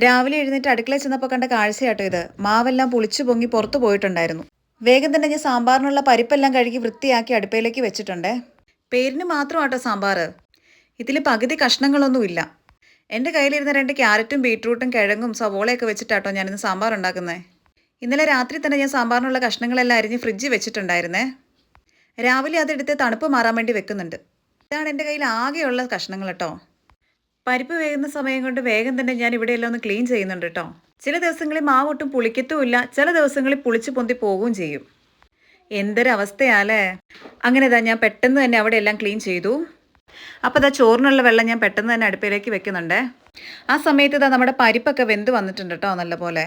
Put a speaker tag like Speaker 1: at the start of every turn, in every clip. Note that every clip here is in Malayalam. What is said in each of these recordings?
Speaker 1: രാവിലെ എഴുന്നേറ്റ് അടുക്കളയിൽ ചെന്നപ്പോൾ കണ്ട കാഴ്ചയാട്ടോ ഇത്. മാവെല്ലാം പുളിച്ചു പൊങ്ങി പുറത്തു പോയിട്ടുണ്ടായിരുന്നു. വേഗം തന്നെ ഞാൻ സാമ്പാറിനുള്ള പരിപ്പെല്ലാം കഴുകി വൃത്തിയാക്കി അടുപ്പയിലേക്ക് വെച്ചിട്ടുണ്ട്. പേരിന് മാത്രമാട്ടോ സാമ്പാർ. ഇതിൽ പകുതി കഷ്ണങ്ങളൊന്നുമില്ല. എൻ്റെ കയ്യിലിരുന്ന 2 ക്യാരറ്റും ബീട്രൂട്ടും കിഴങ്ങും സവോളയൊക്കെ വെച്ചിട്ടാട്ടോ ഞാനിന്ന് സാമ്പാർ ഉണ്ടാക്കുന്നത്. ഇന്നലെ രാത്രി തന്നെ ഞാൻ സാമ്പാറിനുള്ള കഷ്ണങ്ങളെല്ലാം അരിഞ്ഞ് ഫ്രിഡ്ജിൽ വെച്ചിട്ടുണ്ടായിരുന്നേ. രാവിലെ അതെടുത്ത് തണുപ്പ് മാറാൻ വേണ്ടി വെക്കുന്നുണ്ട്. ഇതാണ് എൻ്റെ കയ്യിൽ ആകെയുള്ള കഷ്ണങ്ങൾ കേട്ടോ. പരിപ്പ് വേകുന്ന സമയം കൊണ്ട് വേഗം തന്നെ ഞാൻ ഇവിടെയെല്ലാം ഒന്ന് ക്ലീൻ ചെയ്യുന്നുണ്ട് കേട്ടോ. ചില ദിവസങ്ങളിൽ മാവ് ഒട്ടും പുളിക്കത്തുമില്ല, ചില ദിവസങ്ങളിൽ പുളിച്ച് പൊന്തി പോവുകയും ചെയ്യും. എന്തൊരവസ്ഥയാലേ. അങ്ങനെ ഞാൻ പെട്ടെന്ന് തന്നെ അവിടെ എല്ലാം ക്ലീൻ ചെയ്തു. അപ്പോൾ ചോറിനുള്ള വെള്ളം ഞാൻ പെട്ടെന്ന് തന്നെ അടുപ്പിലേക്ക് വെക്കുന്നുണ്ട്. ആ സമയത്ത് നമ്മുടെ പരിപ്പൊക്കെ വെന്ത് വന്നിട്ടുണ്ട് കേട്ടോ. നല്ലപോലെ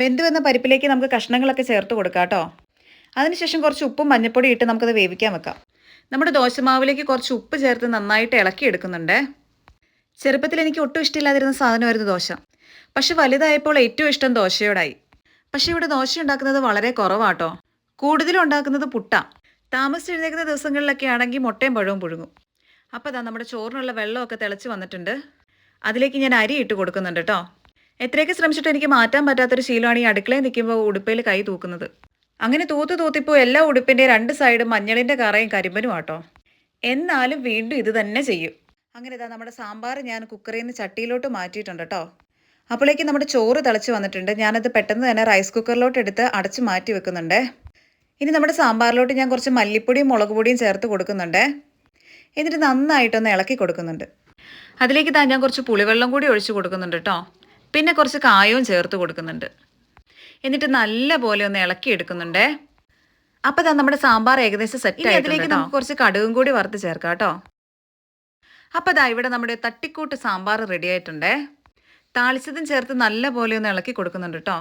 Speaker 1: വെന്ത് വന്ന പരിപ്പിലേക്ക് നമുക്ക് കഷ്ണങ്ങളൊക്കെ ചേർത്ത് കൊടുക്കാം കേട്ടോ. അതിനുശേഷം കുറച്ച് ഉപ്പും മഞ്ഞൾപ്പൊടി ഇട്ട് നമുക്കത് വേവിക്കാൻ വെക്കാം. നമ്മുടെ ദോശമാവിലേക്ക് കുറച്ച് ഉപ്പ് ചേർത്ത് നന്നായിട്ട് ഇളക്കി എടുക്കുന്നുണ്ട്. ചെറുപ്പത്തിൽ എനിക്ക് ഒട്ടും ഇഷ്ടമില്ലാതിരുന്ന സാധനമായിരുന്നു ദോശ. പക്ഷെ വലുതായപ്പോൾ ഏറ്റവും ഇഷ്ടം ദോശയോടായി. പക്ഷെ ഇവിടെ ദോശ ഉണ്ടാക്കുന്നത് വളരെ കുറവാട്ടോ. കൂടുതലും ഉണ്ടാക്കുന്നത് പുട്ട. താമസിച്ചെഴുന്നേക്കുന്ന ദിവസങ്ങളിലൊക്കെ ആണെങ്കിൽ മുട്ടയും പഴവും പുഴുങ്ങും. അപ്പോൾ നമ്മുടെ ചോറിനുള്ള വെള്ളമൊക്കെ തിളച്ച് വന്നിട്ടുണ്ട്. അതിലേക്ക് ഞാൻ അരി ഇട്ട് കൊടുക്കുന്നുണ്ട് കേട്ടോ. എത്രയൊക്കെ ശ്രമിച്ചിട്ട് എനിക്ക് മാറ്റാൻ പറ്റാത്തൊരു ശീലമാണ് ഈ അടുക്കളയിൽ നിൽക്കുമ്പോൾ ഉടുപ്പയിൽ കൈ തൂക്കുന്നത്. അങ്ങനെ തൂത്തിപ്പോൾ എല്ലാ ഉടുപ്പിൻ്റെ 2 സൈഡും മഞ്ഞളിൻ്റെ കറയും കരിമ്പനും ആട്ടോ. എന്നാലും വീണ്ടും ഇത് തന്നെ ചെയ്യും. അങ്ങനെ നമ്മുടെ സാമ്പാർ ഞാൻ കുക്കറിൽ നിന്ന് ചട്ടിയിലോട്ട് മാറ്റിയിട്ടുണ്ട് കേട്ടോ. അപ്പോഴേക്ക് നമ്മുടെ ചോറ് തിളച്ച് വന്നിട്ടുണ്ട്. ഞാനത് പെട്ടെന്ന് തന്നെ റൈസ് കുക്കറിലോട്ട് എടുത്ത് അടച്ച് മാറ്റി വെക്കുന്നുണ്ട്. ഇനി നമ്മുടെ സാമ്പാറിലോട്ട് ഞാൻ കുറച്ച് മല്ലിപ്പൊടിയും മുളക് പൊടിയും ചേർത്ത് കൊടുക്കുന്നുണ്ട്. എന്നിട്ട് നന്നായിട്ടൊന്ന് ഇളക്കി കൊടുക്കുന്നുണ്ട്. അതിലേക്ക് ഞാൻ കുറച്ച് പുളിവെള്ളം കൂടി ഒഴിച്ച് കൊടുക്കുന്നുണ്ട് കേട്ടോ. പിന്നെ കുറച്ച് കായവും ചേർത്ത് കൊടുക്കുന്നുണ്ട്. എന്നിട്ട് നല്ല പോലെ ഒന്ന് ഇളക്കി എടുക്കുന്നുണ്ട്. അപ്പോൾ നമ്മുടെ സാമ്പാർ ഏകദേശം സെറ്റ് ആയിട്ടുണ്ട്. അതിലേക്ക് നമുക്ക് കുറച്ച് കടുകും കൂടി വറുത്ത് ചേർക്കാം കേട്ടോ. അപ്പോൾ ഇവിടെ നമ്മുടെ തട്ടിക്കൂട്ട് സാമ്പാർ റെഡി ആയിട്ടുണ്ട്. താളിച്ചതും ചേർത്ത് നല്ല പോലെ ഒന്ന് ഇളക്കി കൊടുക്കുന്നുണ്ട് കേട്ടോ.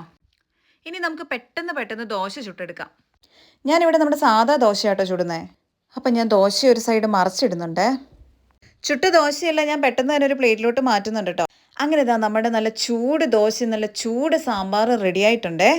Speaker 1: ഇനി നമുക്ക് പെട്ടെന്ന് ദോശ ചുട്ടെടുക്കാം. ഞാനിവിടെ നമ്മുടെ സാധാ ദോശയാട്ടോ ചുടുന്നത്. അപ്പം ഞാൻ ദോശ ഒരു സൈഡ് മറിച്ചിടുന്നുണ്ട്. ചുട്ട ദോശയെല്ലാം ഞാൻ പെട്ടെന്ന് തന്നെ ഒരു പ്ലേറ്റിലോട്ട് മാറ്റുന്നുണ്ട് കേട്ടോ. അങ്ങനെ നമ്മുടെ നല്ല ചൂട് ദോശ നല്ല ചൂട് സാമ്പാർ റെഡി ആയിട്ടുണ്ട്.